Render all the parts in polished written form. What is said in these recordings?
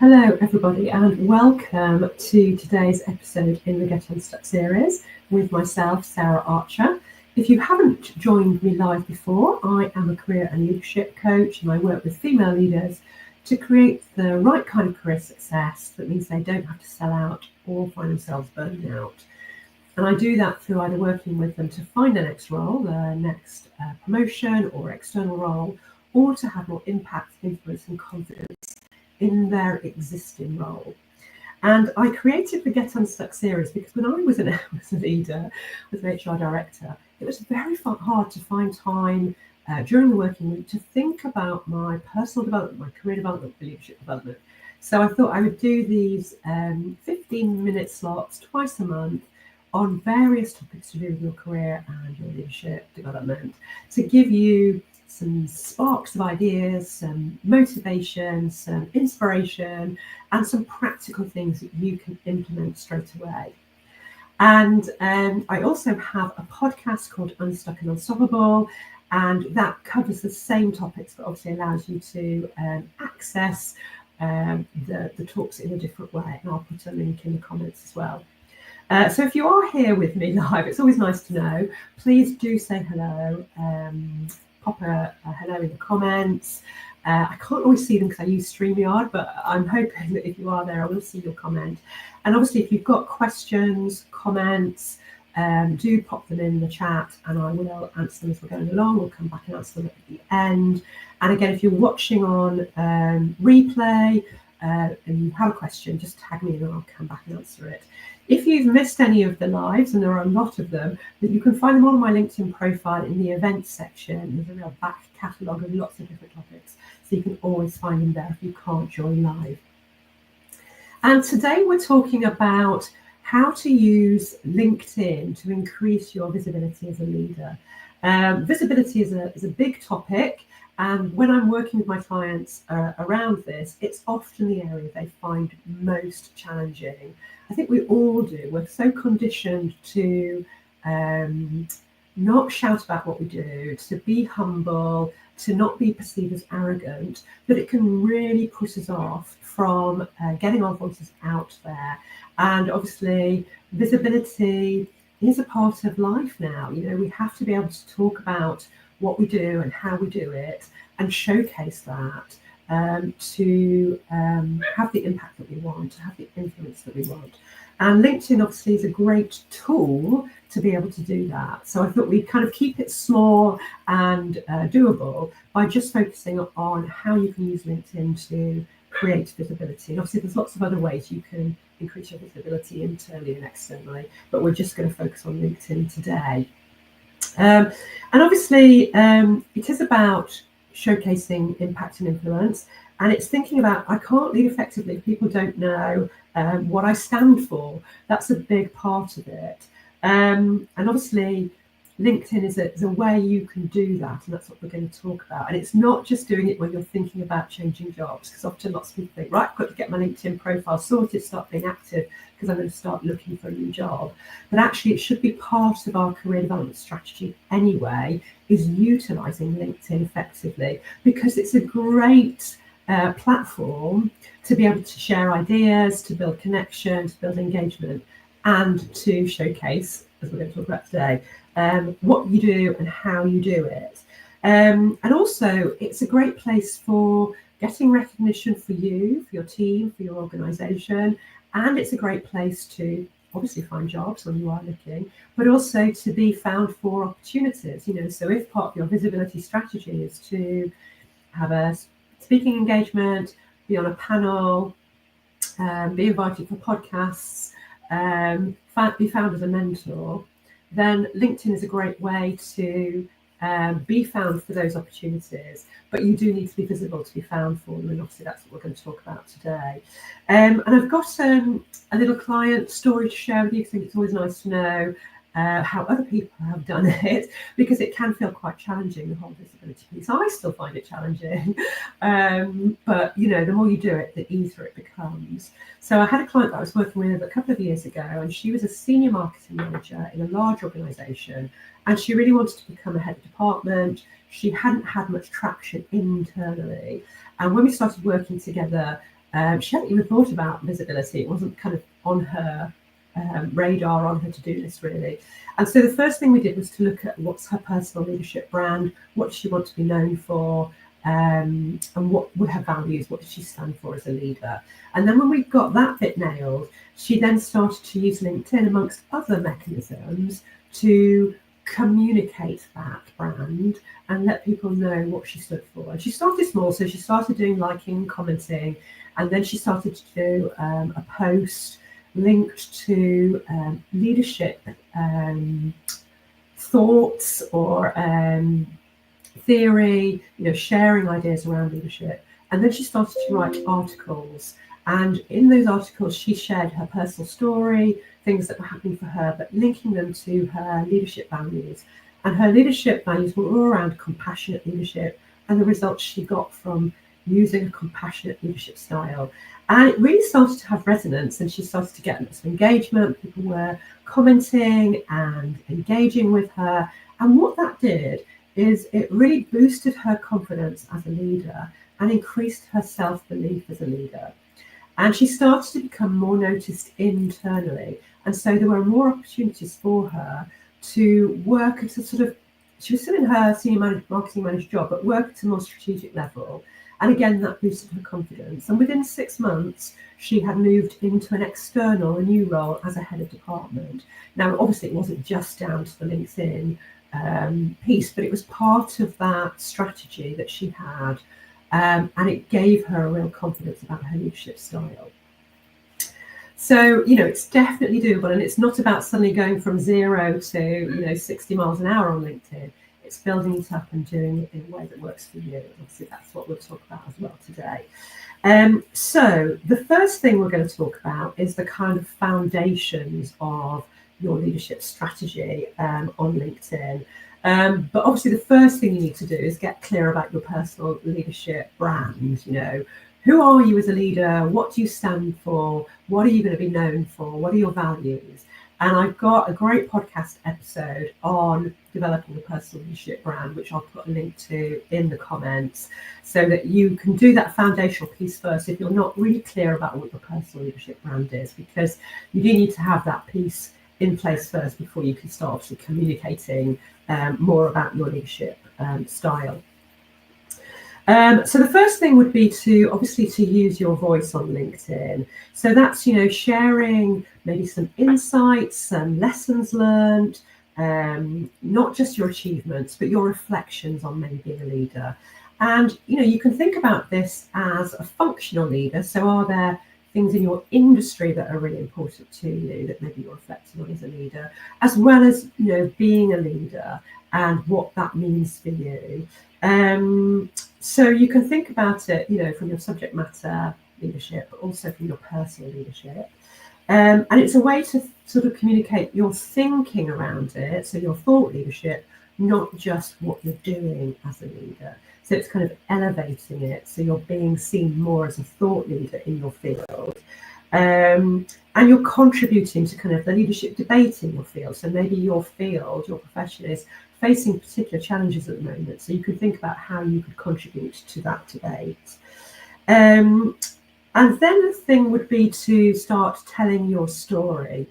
Hello everybody and welcome to today's episode in the Get Unstuck series with myself, Sarah Archer. If you haven't joined me live before, I am a career and leadership coach and I work with female leaders to create the right kind of career success that means they don't have to sell out or find themselves burning out. And I do that through either working with them to find their next role, their next promotion or external role, or to have more impact, influence and confidence in their existing role. And I created the Get Unstuck series because when I was a leader, was an HR director, it was very hard to find time during the working week to think about my personal development, my career development, my leadership development. So I thought I would do these 15-minute slots twice a month on various topics to do with your career and your leadership development to give you some sparks of ideas, some motivation, some inspiration, and some practical things that you can implement straight away. And I also have a podcast called Unstuck and Unstoppable, and that covers the same topics, but obviously allows you to access the talks in a different way. And I'll put a link in the comments as well. So if you are here with me live, it's always nice to know. Please do say hello. Pop a hello in the comments. I can't always see them because I use StreamYard, but I'm hoping that if you are there, I will see your comment. And obviously, if you've got questions, comments, do pop them in the chat and I will answer them as we're going along. We'll come back and answer them at the end. And again, if you're watching on replay and you have a question, just tag me and I'll come back and answer it. If you've missed any of the lives, and there are a lot of them, that you can find them on my LinkedIn profile in the events section. There's a real back catalogue of lots of different topics, so you can always find them there if you can't join live. And today we're talking about how to use LinkedIn to increase your visibility as a leader. Visibility is a big topic. And when I'm working with my clients around this, it's often the area they find most challenging. I think we all do. We're so conditioned to not shout about what we do, to be humble, to not be perceived as arrogant, that it can really put us off from getting our voices out there. And obviously, visibility is a part of life now. You know, we have to be able to talk about what we do and how we do it and showcase that to have the impact that we want, to have the influence that we want. And LinkedIn obviously is a great tool to be able to do that. So I thought we'd kind of keep it small and doable by just focusing on how you can use LinkedIn to create visibility. And obviously there's lots of other ways you can increase your visibility internally and externally, but we're just going to focus on LinkedIn today. And obviously it is about showcasing impact and influence, and it's thinking about, I can't lead effectively if people don't know what I stand for. That's a big part of it. And obviously LinkedIn is a way you can do that, and that's what we're going to talk about. And it's not just doing it when you're thinking about changing jobs, because often lots of people think, right, I've got to get my LinkedIn profile sorted, start being active, because I'm going to start looking for a new job. But actually, it should be part of our career development strategy anyway, is utilising LinkedIn effectively, because it's a great platform to be able to share ideas, to build connection, to build engagement, and to showcase, as we're going to talk about today, what you do and how you do it. And also, it's a great place for getting recognition for you, for your team, for your organisation, and it's a great place to obviously find jobs when you are looking, but also to be found for opportunities. You know, so if part of your visibility strategy is to have a speaking engagement, be on a panel, be invited for podcasts, be found as a mentor, then LinkedIn is a great way to be found for those opportunities. But you do need to be visible to be found for them, and obviously that's what we're going to talk about today. And I've got a little client story to share with you, because I think it's always nice to know how other people have done it, because it can feel quite challenging, the whole visibility piece. I still find it challenging, but you know, the more you do it, the easier it becomes. So I had a client that I was working with a couple of years ago, and she was a senior marketing manager in a large organisation, and she really wanted to become a head of department. She hadn't had much traction internally, and when we started working together, she hadn't even thought about visibility. It wasn't kind of on her radar, on her to-do list, really. And so the first thing we did was to look at what's her personal leadership brand, what does she want to be known for, and what were her values, what does she stand for as a leader. And then when we got that bit nailed, she then started to use LinkedIn amongst other mechanisms to communicate that brand and let people know what she stood for. And she started small, so she started doing liking, commenting, and then she started to do a post linked to leadership thoughts or theory, sharing ideas around leadership. And then she started to write articles. And in those articles, she shared her personal story, things that were happening for her, but linking them to her leadership values. And her leadership values were all around compassionate leadership and the results she got from using a compassionate leadership style. And it really started to have resonance, and she started to get lots of engagement. People were commenting and engaging with her. And what that did is it really boosted her confidence as a leader and increased her self-belief as a leader. And she started to become more noticed internally. And so there were more opportunities for her to work at a sort of, she was still in her senior marketing manager job, but work at a more strategic level. And again, that boosted her confidence. And within 6 months, she had moved into an external, a new role as a head of department. Now, obviously, it wasn't just down to the LinkedIn piece, but it was part of that strategy that she had. And it gave her a real confidence about her leadership style. So, it's definitely doable. And it's not about suddenly going from 0 to, 60 miles an hour on LinkedIn. It's building it up and doing it in a way that works for you. Obviously, that's what we'll talk about as well today. So the first thing we're going to talk about is the kind of foundations of your leadership strategy on LinkedIn. But obviously, the first thing you need to do is get clear about your personal leadership brand. Who are you as a leader? What do you stand for? What are you going to be known for? What are your values? And I've got a great podcast episode on developing a personal leadership brand, which I'll put a link to in the comments, so that you can do that foundational piece first if you're not really clear about what your personal leadership brand is, because you do need to have that piece in place first before you can start communicating more about your leadership style. So the first thing would be to use your voice on LinkedIn. So that's, sharing maybe some insights, some lessons learned, not just your achievements, but your reflections on maybe being a leader. And, you can think about this as a functional leader. So are there things in your industry that are really important to you that maybe you're reflecting on as a leader, as well as, being a leader and what that means for you. So you can think about it, from your subject matter leadership, but also from your personal leadership. And it's a way to sort of communicate your thinking around it, so your thought leadership, not just what you're doing as a leader. So it's kind of elevating it, so you're being seen more as a thought leader in your field. And you're contributing to kind of the leadership debate in your field. So maybe your field, your profession is facing particular challenges at the moment. So you can think about how you could contribute to that debate. And then the thing would be to start telling your story.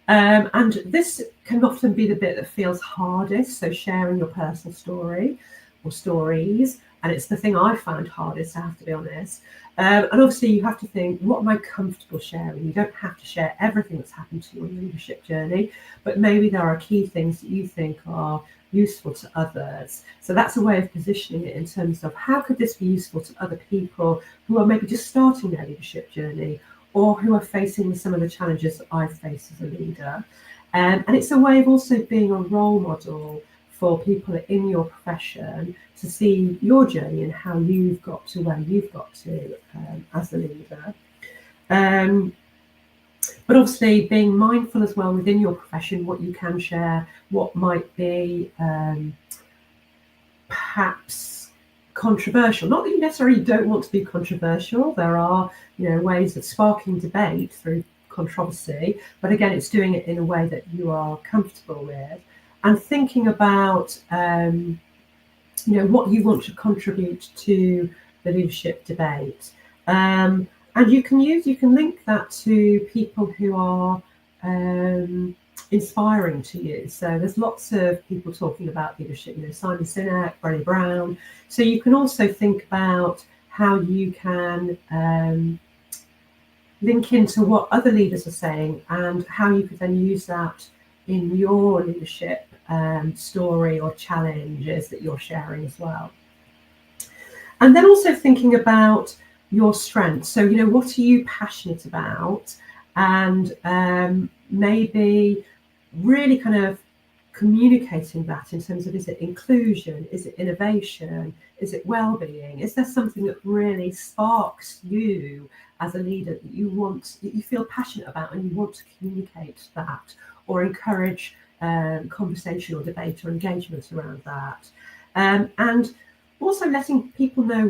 And this can often be the bit that feels hardest. So sharing your personal story or stories. And it's the thing I found hardest, I have to be honest. And obviously you have to think, what am I comfortable sharing? You don't have to share everything that's happened to you on your leadership journey, but maybe there are key things that you think are useful to others. So that's a way of positioning it in terms of how could this be useful to other people who are maybe just starting their leadership journey, or who are facing some of the challenges that I've faced as a leader. And it's a way of also being a role model for people in your profession to see your journey and how you've got to where you've got to as a leader. But obviously being mindful as well within your profession, what you can share, what might be perhaps controversial. Not that you necessarily don't want to be controversial. There are, ways of sparking debate through controversy, but again, it's doing it in a way that you are comfortable with, and thinking about, what you want to contribute to the leadership debate. And you can link that to people who are inspiring to you. So there's lots of people talking about leadership, Simon Sinek, Brené Brown. So you can also think about how you can link into what other leaders are saying and how you could then use that in your leadership story or challenges that you're sharing as well. And then also thinking about your strengths. So, what are you passionate about? And maybe really kind of communicating that in terms of, is it inclusion? Is it innovation? Is it well-being? Is there something that really sparks you as a leader that you feel passionate about and you want to communicate that or encourage conversation or debate or engagement around that? And also letting people know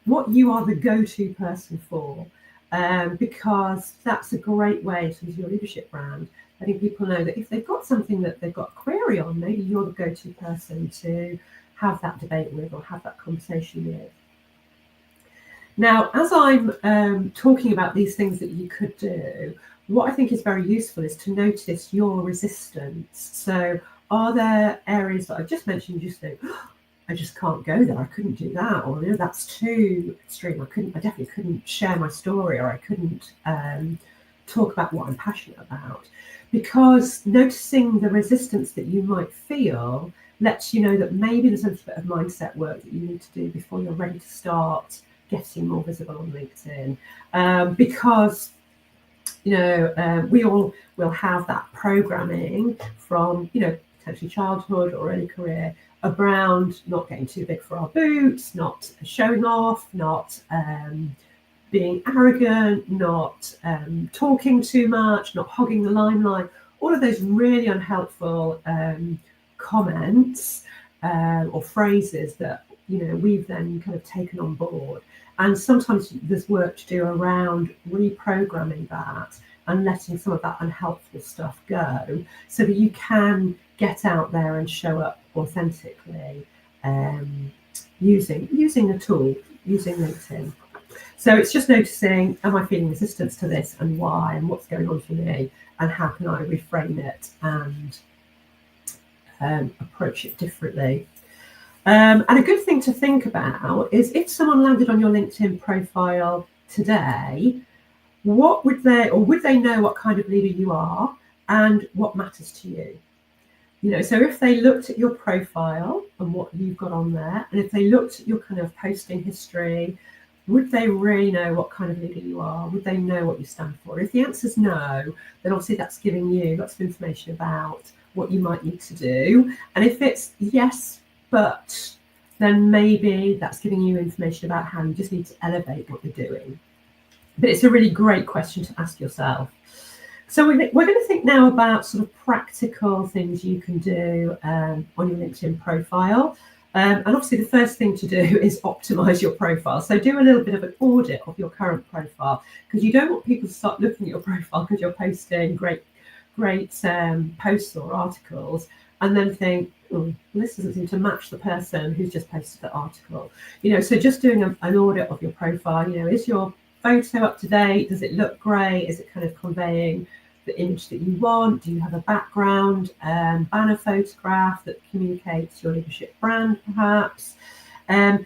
what you are the go-to person for, because that's a great way in terms of your leadership brand, letting people know that if they've got something that they've got a query on, maybe you're the go-to person to have that debate with or have that conversation with. Now, as I'm talking about these things that you could do, what I think is very useful is to notice your resistance. So are there areas that I've just mentioned, you just think, I just can't go there, I couldn't do that, or that's too extreme, I definitely couldn't share my story, or I couldn't talk about what I'm passionate about. Because noticing the resistance that you might feel lets you know that maybe there's a bit of mindset work that you need to do before you're ready to start getting more visible on LinkedIn. Because we all will have that programming from potentially childhood or early career around not getting too big for our boots, not showing off, not being arrogant, not talking too much, not hogging the limelight, all of those really unhelpful comments or phrases that we've then kind of taken on board. And sometimes there's work to do around reprogramming that and letting some of that unhelpful stuff go so that you can get out there and show up authentically using a tool, using LinkedIn. So it's just noticing, am I feeling resistance to this and why, and what's going on for me, and how can I reframe it and approach it differently. And a good thing to think about is if someone landed on your LinkedIn profile today, what would they know what kind of leader you are and what matters to you? So if they looked at your profile and what you've got on there, and if they looked at your kind of posting history, would they really know what kind of leader you are? Would they know what you stand for? If the answer is no, then obviously that's giving you lots of information about what you might need to do. And if it's yes, but, then maybe that's giving you information about how you just need to elevate what you're doing. But it's a really great question to ask yourself. So we're going to think now about sort of practical things you can do on your LinkedIn profile. And obviously the first thing to do is optimize your profile. So do a little bit of an audit of your current profile, because you don't want people to start looking at your profile because you're posting great posts or articles and then think, oh, this doesn't seem to match the person who's just posted the article. So just doing an audit of your profile, is your photo up to date? Does it look great? Is it kind of conveying the image that you want? Do you have a background banner photograph that communicates your leadership brand, perhaps? And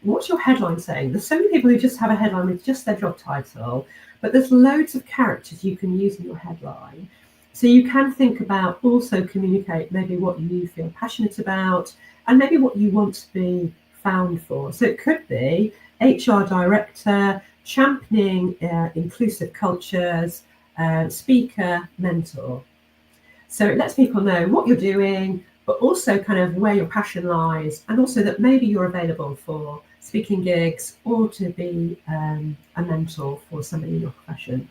what's your headline saying? There's so many people who just have a headline with just their job title, but there's loads of characters you can use in your headline. So you can think about also communicate maybe what you feel passionate about and maybe what you want to be found for. So it could be HR director, championing inclusive cultures, speaker, mentor. So it lets people know what you're doing, but also kind of where your passion lies, and also that maybe you're available for speaking gigs or to be a mentor for somebody in your profession.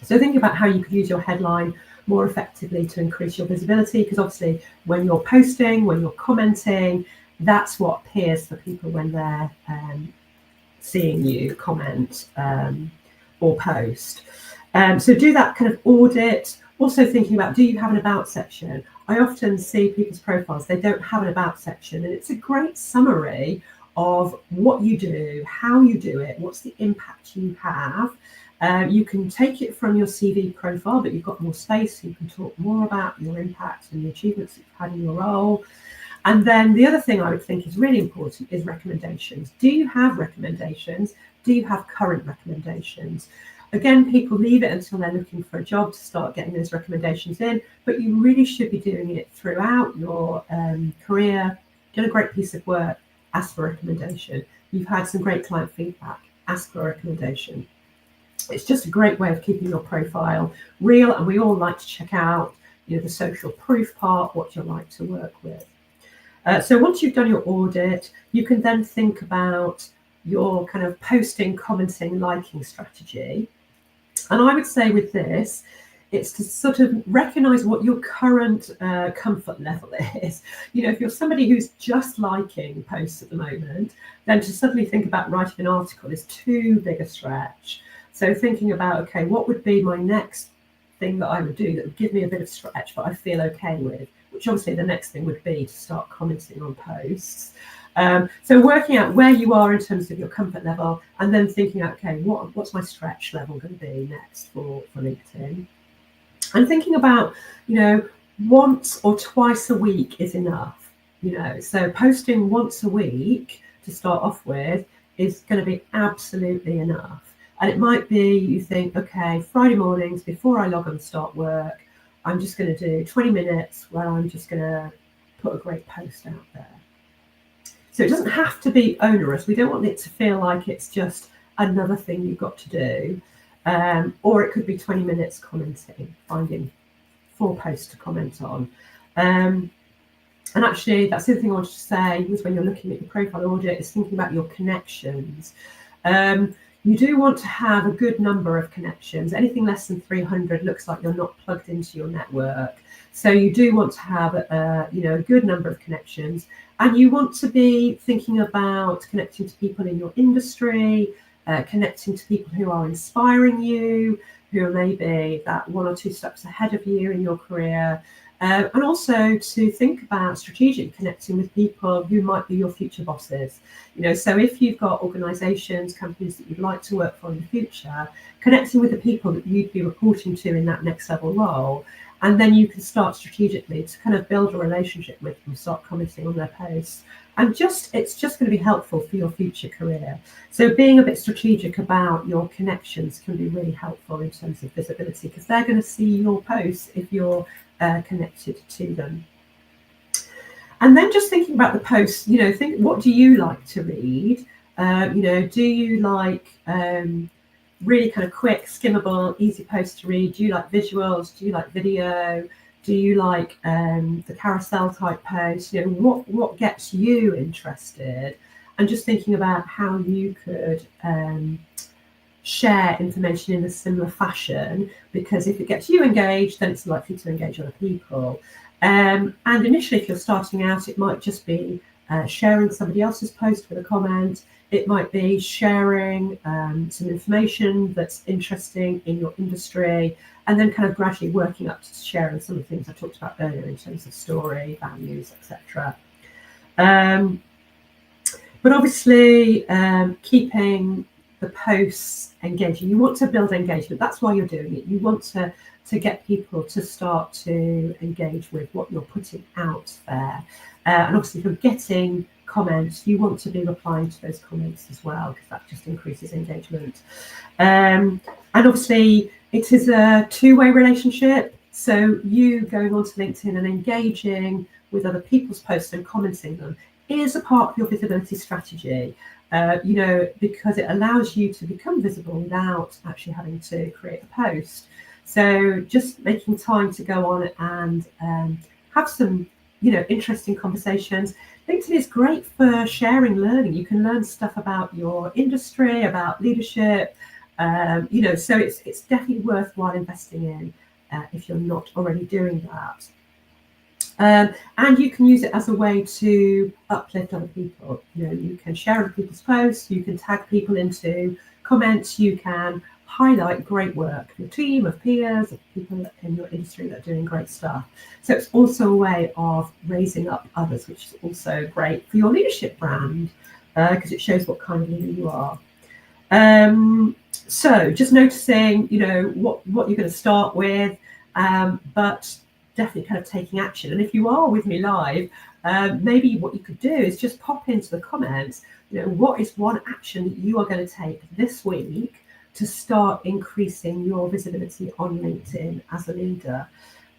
So think about how you could use your headline more effectively to increase your visibility, because obviously when you're posting, when you're commenting, that's what appears for people when they're seeing you comment or post. So do that kind of audit. Also thinking about, do you have an about section? I often see people's profiles, they don't have an about section, and it's a great summary of what you do, how you do it, what's the impact you have. You can take it from your CV profile, but you've got more space, so you can talk more about your impact and the achievements that you've had in your role. And then the other thing I would think is really important is recommendations. Do you have recommendations? Do you have current recommendations? Again, people leave it until they're looking for a job to start getting those recommendations in, but you really should be doing it throughout your career. Done a great piece of work, ask for a recommendation. You've had some great client feedback, ask for a recommendation. It's just a great way of keeping your profile real, and we all like to check out, the social proof part, what you like to work with. So once you've done your audit, you can then think about your kind of posting, commenting, liking strategy. And I would say with this, it's to sort of recognize what your current comfort level is. If you're somebody who's just liking posts at the moment, then to suddenly think about writing an article is too big a stretch. So thinking about, okay, what would be my next thing that I would do that would give me a bit of stretch, but I feel okay with, which obviously the next thing would be to start commenting on posts. So working out where you are in terms of your comfort level, and then thinking, okay, what's my stretch level going to be next for LinkedIn? And thinking about, once or twice a week is enough. So posting once a week to start off with is going to be absolutely enough. And it might be you think, okay, Friday mornings before I log on and start work, I'm just going to do 20 minutes where I'm just going to put a great post out there. So it doesn't have to be onerous. We don't want it to feel like it's just another thing you've got to do. Or it could be 20 minutes commenting, finding 4 posts to comment on. And actually, that's the other thing I wanted to say was when you're looking at your profile audit is thinking about your connections. You do want to have a good number of connections. Anything less than 300 looks like you're not plugged into your network. So you do want to have a good number of connections, and you want to be thinking about connecting to people in your industry, connecting to people who are inspiring you, who are maybe that 1 or 2 steps ahead of you in your career. And also to think about strategically connecting with people who might be your future bosses. So if you've got organisations, companies that you'd like to work for in the future, connecting with the people that you'd be reporting to in that next level role, and then you can start strategically to kind of build a relationship with them, start commenting on their posts, and it's just going to be helpful for your future career. So being a bit strategic about your connections can be really helpful in terms of visibility, because they're going to see your posts if you're connected to them. And then just thinking about the posts, think, what do you like to read? Do you like really kind of quick, skimmable, easy posts to read? Do you like visuals? Do you like video? Do you like the carousel type posts? What gets you interested? And just thinking about how you could share information in a similar fashion, because if it gets you engaged, then it's likely to engage other people. And initially, if you're starting out, it might just be sharing somebody else's post with a comment. It might be sharing some information that's interesting in your industry, and then kind of gradually working up to sharing some of the things I talked about earlier in terms of story, values, etc. But obviously, keeping the posts engaging. You want to build engagement. That's why you're doing it. You want to get people to start to engage with what you're putting out there. And obviously, if you're getting comments, you want to be replying to those comments as well, because that just increases engagement. And obviously, it is a two-way relationship. So you going onto LinkedIn and engaging with other people's posts and commenting them is a part of your visibility strategy. Because it allows you to become visible without actually having to create a post. So just making time to go on and have some, interesting conversations. LinkedIn is great for sharing learning. You can learn stuff about your industry, about leadership, so it's definitely worthwhile investing in if you're not already doing that. And you can use it as a way to uplift other people. You can share other people's posts, you can tag people into comments, you can highlight great work, your team of peers, of people in your industry that are doing great stuff. So it's also a way of raising up others, which is also great for your leadership brand. because it shows what kind of leader you are. So just noticing, what you're going to start with, but definitely kind of taking action. And if you are with me live, maybe what you could do is just pop into the comments, what is one action that you are going to take this week to start increasing your visibility on LinkedIn as a leader.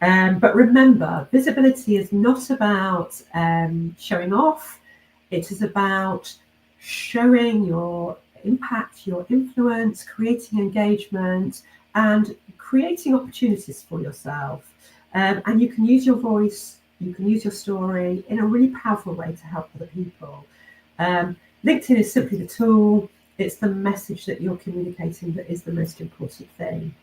But remember, visibility is not about showing off. It is about showing your impact, your influence, creating engagement, and creating opportunities for yourself. And you can use your voice, you can use your story in a really powerful way to help other people. LinkedIn is simply the tool. It's the message that you're communicating that is the most important thing.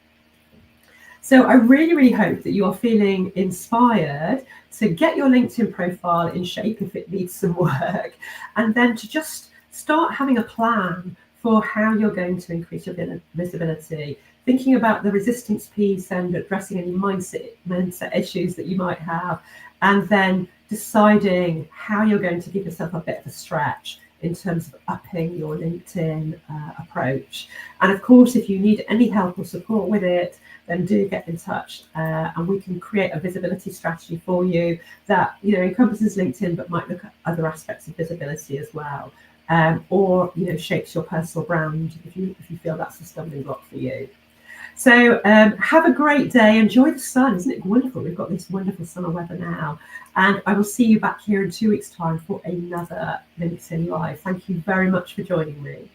So I really, really hope that you are feeling inspired to get your LinkedIn profile in shape if it needs some work, and then to just start having a plan for how you're going to increase your visibility, thinking about the resistance piece and addressing any mindset issues that you might have, and then deciding how you're going to give yourself a bit of a stretch in terms of upping your LinkedIn approach. And of course, if you need any help or support with it, then do get in touch, and we can create a visibility strategy for you that encompasses LinkedIn but might look at other aspects of visibility as well, or shapes your personal brand if you feel that's a stumbling block for you. So have a great day. Enjoy the sun. Isn't it wonderful? We've got this wonderful summer weather now. And I will see you back here in 2 weeks' time for another LinkedIn Live. Thank you very much for joining me.